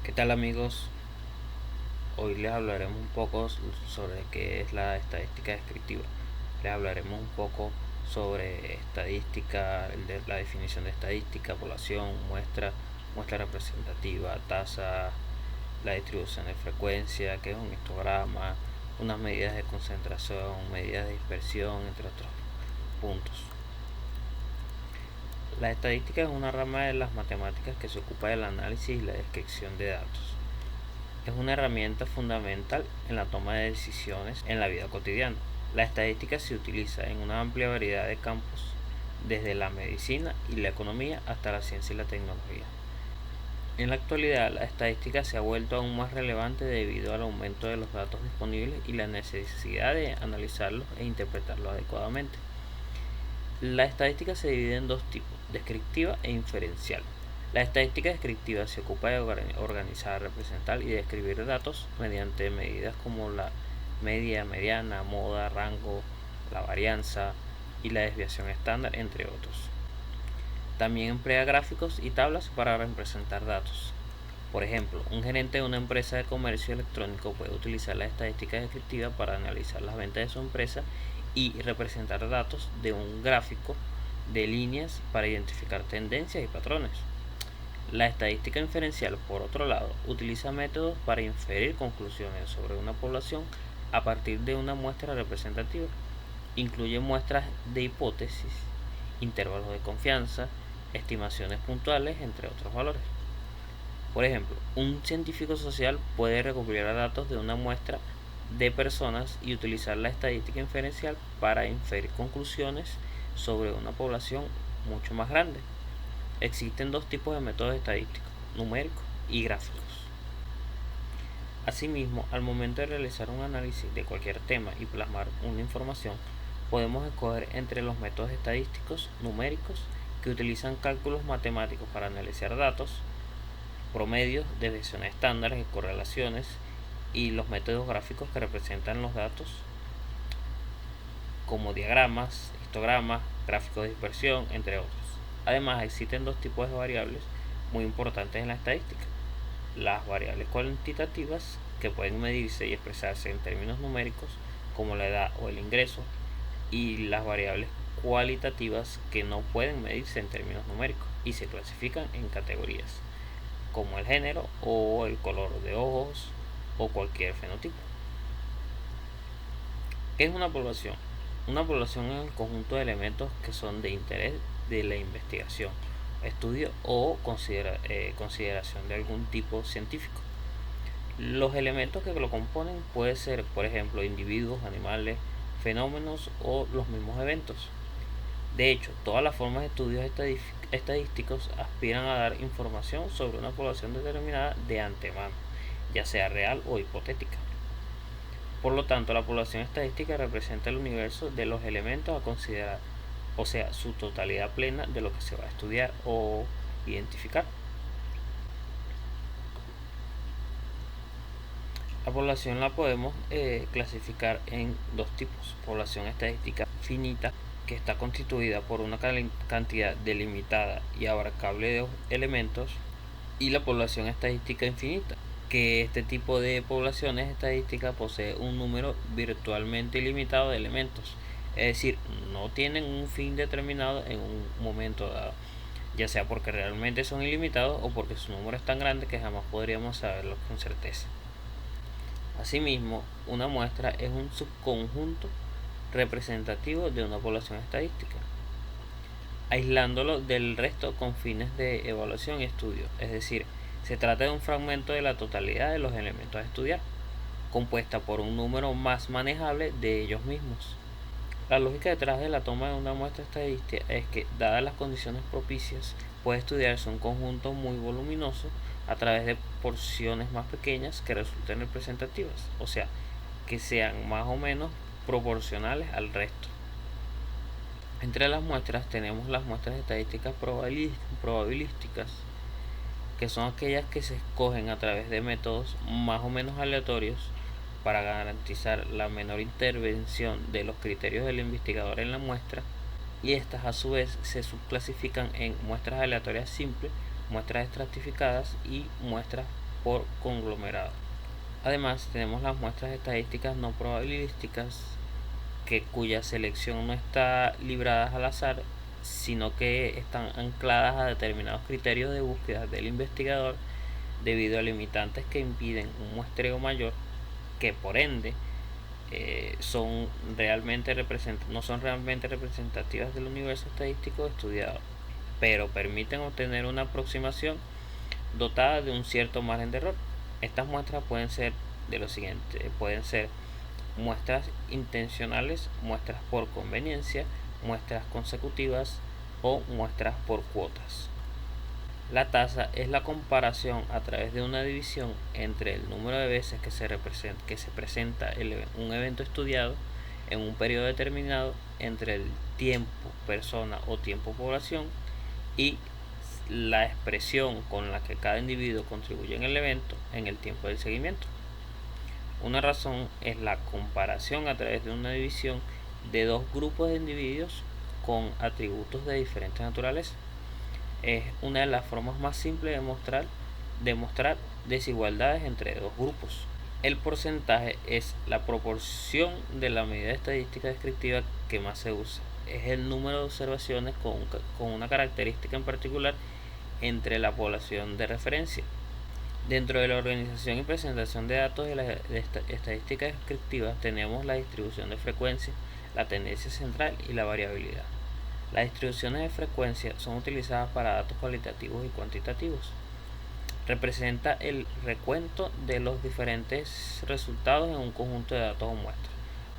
¿Qué tal amigos? Hoy les hablaremos un poco sobre qué es la estadística descriptiva. Les hablaremos un poco sobre estadística, la definición de estadística, población, muestra representativa, tasa, la distribución de frecuencia, qué es un histograma, unas medidas de concentración, medidas de dispersión, entre otros puntos. La estadística es una rama de las matemáticas que se ocupa del análisis y la descripción de datos. Es una herramienta fundamental en la toma de decisiones en la vida cotidiana. La estadística se utiliza en una amplia variedad de campos, desde la medicina y la economía hasta la ciencia y la tecnología. En la actualidad, la estadística se ha vuelto aún más relevante debido al aumento de los datos disponibles y la necesidad de analizarlos e interpretarlos adecuadamente. La estadística se divide en dos tipos, descriptiva e inferencial. La estadística descriptiva se ocupa de organizar, representar y describir datos mediante medidas como la media, mediana, moda, rango, la varianza y la desviación estándar, entre otros. También emplea gráficos y tablas para representar datos. Por ejemplo, un gerente de una empresa de comercio electrónico puede utilizar la estadística descriptiva para analizar las ventas de su empresa y representar datos de un gráfico de líneas para identificar tendencias y patrones. La estadística inferencial, por otro lado, utiliza métodos para inferir conclusiones sobre una población a partir de una muestra representativa. Incluye muestras de hipótesis, intervalos de confianza, estimaciones puntuales, entre otros valores. Por ejemplo, un científico social puede recopilar datos de una muestra de personas y utilizar la estadística inferencial para inferir conclusiones sobre una población mucho más grande. Existen dos tipos de métodos estadísticos, numéricos y gráficos. Asimismo, al momento de realizar un análisis de cualquier tema y plasmar una información, podemos escoger entre los métodos estadísticos numéricos, que utilizan cálculos matemáticos para analizar datos, promedios, desviaciones estándares y correlaciones, y los métodos gráficos que representan los datos como diagramas, histogramas, gráficos de dispersión, entre otros. Además, existen dos tipos de variables muy importantes en la estadística: las variables cuantitativas, que pueden medirse y expresarse en términos numéricos, como la edad o el ingreso, y las variables cualitativas, que no pueden medirse en términos numéricos y se clasifican en categorías, como el género o el color de ojos o cualquier fenotipo. ¿Qué es una población? Una población es el conjunto de elementos que son de interés de la investigación, estudio o consideración de algún tipo científico. Los elementos que lo componen pueden ser, por ejemplo, individuos, animales, fenómenos o los mismos eventos. De hecho, todas las formas de estudios estadísticos aspiran a dar información sobre una población determinada de antemano, ya sea real o hipotética. Por lo tanto, la población estadística representa el universo de los elementos a considerar, o sea, su totalidad plena de lo que se va a estudiar o identificar. La población la podemos clasificar en dos tipos: población estadística finita, que está constituida por una cantidad delimitada y abarcable de elementos, y la población estadística infinita, que este tipo de poblaciones estadísticas posee un número virtualmente ilimitado de elementos, es decir, no tienen un fin determinado en un momento dado, ya sea porque realmente son ilimitados o porque su número es tan grande que jamás podríamos saberlo con certeza. Asimismo, una muestra es un subconjunto representativo de una población estadística, aislándolo del resto con fines de evaluación y estudio, es decir, se trata de un fragmento de la totalidad de los elementos a estudiar, compuesta por un número más manejable de ellos mismos. La lógica detrás de la toma de una muestra estadística es que, dadas las condiciones propicias, puede estudiarse un conjunto muy voluminoso a través de porciones más pequeñas que resulten representativas, o sea, que sean más o menos proporcionales al resto. Entre las muestras tenemos las muestras estadísticas probabilísticas, que son aquellas que se escogen a través de métodos más o menos aleatorios para garantizar la menor intervención de los criterios del investigador en la muestra, y estas a su vez se subclasifican en muestras aleatorias simples, muestras estratificadas y muestras por conglomerado. Además, tenemos las muestras estadísticas no probabilísticas, cuya selección no está librada al azar, sino que están ancladas a determinados criterios de búsqueda del investigador debido a limitantes que impiden un muestreo mayor, que por ende no son realmente representativas del universo estadístico estudiado, pero permiten obtener una aproximación dotada de un cierto margen de error. Estas muestras pueden ser de lo siguiente: pueden ser muestras intencionales, muestras por conveniencia, muestras consecutivas o muestras por cuotas. La tasa es la comparación a través de una división entre el número de veces que se presenta un evento estudiado en un periodo determinado entre el tiempo persona o tiempo población y la expresión con la que cada individuo contribuye en el evento en el tiempo del seguimiento. Una razón es la comparación a través de una división de dos grupos de individuos con atributos de diferentes naturaleza. Es una de las formas más simples de mostrar desigualdades entre dos grupos. El porcentaje es la proporción de la medida estadística descriptiva que más se usa. Es el número de observaciones con una característica en particular entre la población de referencia. Dentro de la organización y presentación de datos de la estadística descriptiva tenemos la distribución de frecuencia, la tendencia central y la variabilidad. Las distribuciones de frecuencia son utilizadas para datos cualitativos y cuantitativos. Representa el recuento de los diferentes resultados en un conjunto de datos o muestras.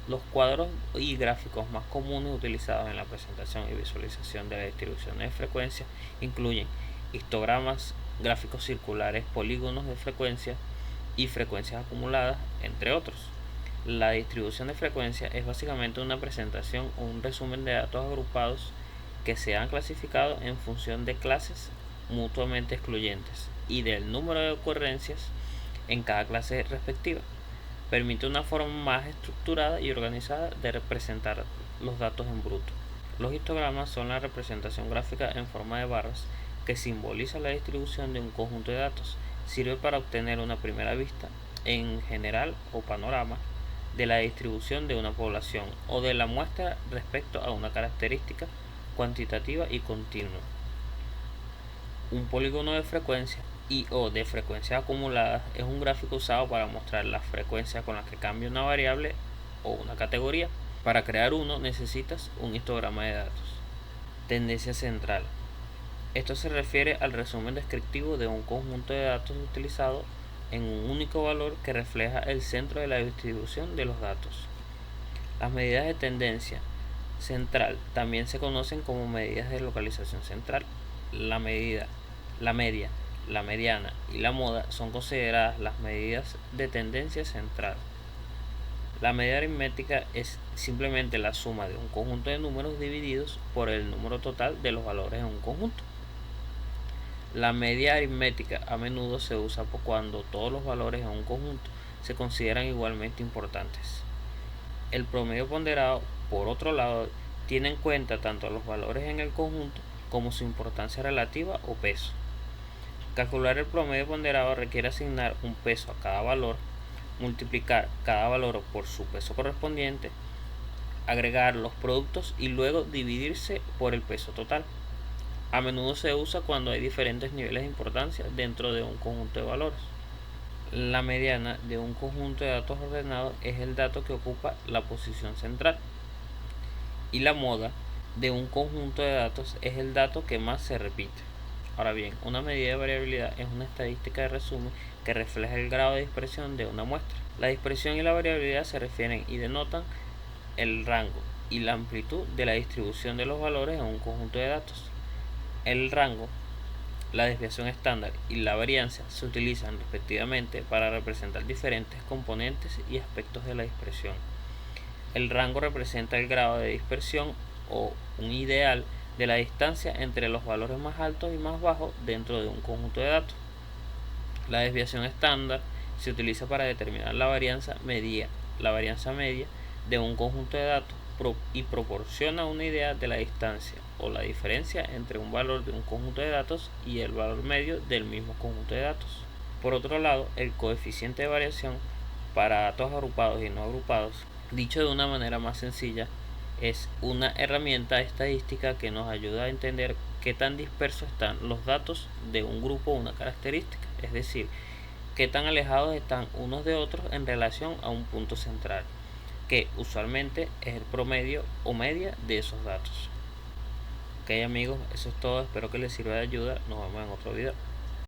Los cuadros y gráficos más comunes utilizados en la presentación y visualización de la distribución de frecuencia incluyen histogramas, gráficos circulares, polígonos de frecuencia y frecuencias acumuladas, entre otros. La distribución de frecuencia es básicamente una presentación o un resumen de datos agrupados que se han clasificado en función de clases mutuamente excluyentes y del número de ocurrencias en cada clase respectiva. Permite una forma más estructurada y organizada de representar los datos en bruto. Los histogramas son la representación gráfica en forma de barras que simboliza la distribución de un conjunto de datos. Sirve para obtener una primera vista en general o panorama de la distribución de una población o de la muestra respecto a una característica cuantitativa y continua. Un polígono de frecuencia y o de frecuencias acumuladas es un gráfico usado para mostrar la frecuencia con la que cambia una variable o una categoría. Para crear uno necesitas un histograma de datos. Tendencia central. Esto se refiere al resumen descriptivo de un conjunto de datos utilizado en un único valor que refleja el centro de la distribución de los datos. Las medidas de tendencia central también se conocen como medidas de localización central. La media, la mediana y la moda son consideradas las medidas de tendencia central. La medida aritmética es simplemente la suma de un conjunto de números divididos por el número total de los valores en un conjunto. La media aritmética a menudo se usa cuando todos los valores en un conjunto se consideran igualmente importantes. El promedio ponderado, por otro lado, tiene en cuenta tanto los valores en el conjunto como su importancia relativa o peso. Calcular el promedio ponderado requiere asignar un peso a cada valor, multiplicar cada valor por su peso correspondiente, agregar los productos y luego dividirse por el peso total. A menudo se usa cuando hay diferentes niveles de importancia dentro de un conjunto de valores. La mediana de un conjunto de datos ordenados es el dato que ocupa la posición central. Y la moda de un conjunto de datos es el dato que más se repite. Ahora bien, una medida de variabilidad es una estadística de resumen que refleja el grado de dispersión de una muestra. La dispersión y la variabilidad se refieren y denotan el rango y la amplitud de la distribución de los valores en un conjunto de datos. El rango, la desviación estándar y la varianza se utilizan respectivamente para representar diferentes componentes y aspectos de la dispersión. El rango representa el grado de dispersión o un ideal de la distancia entre los valores más altos y más bajos dentro de un conjunto de datos. La desviación estándar se utiliza para determinar la varianza media de un conjunto de datos y proporciona una idea de la distancia o la diferencia entre un valor de un conjunto de datos y el valor medio del mismo conjunto de datos. Por otro lado, el coeficiente de variación para datos agrupados y no agrupados, dicho de una manera más sencilla, es una herramienta estadística que nos ayuda a entender qué tan dispersos están los datos de un grupo o una característica, es decir, qué tan alejados están unos de otros en relación a un punto central, que usualmente es el promedio o media de esos datos. Ok amigos, eso es todo, espero que les sirva de ayuda, nos vemos en otro video.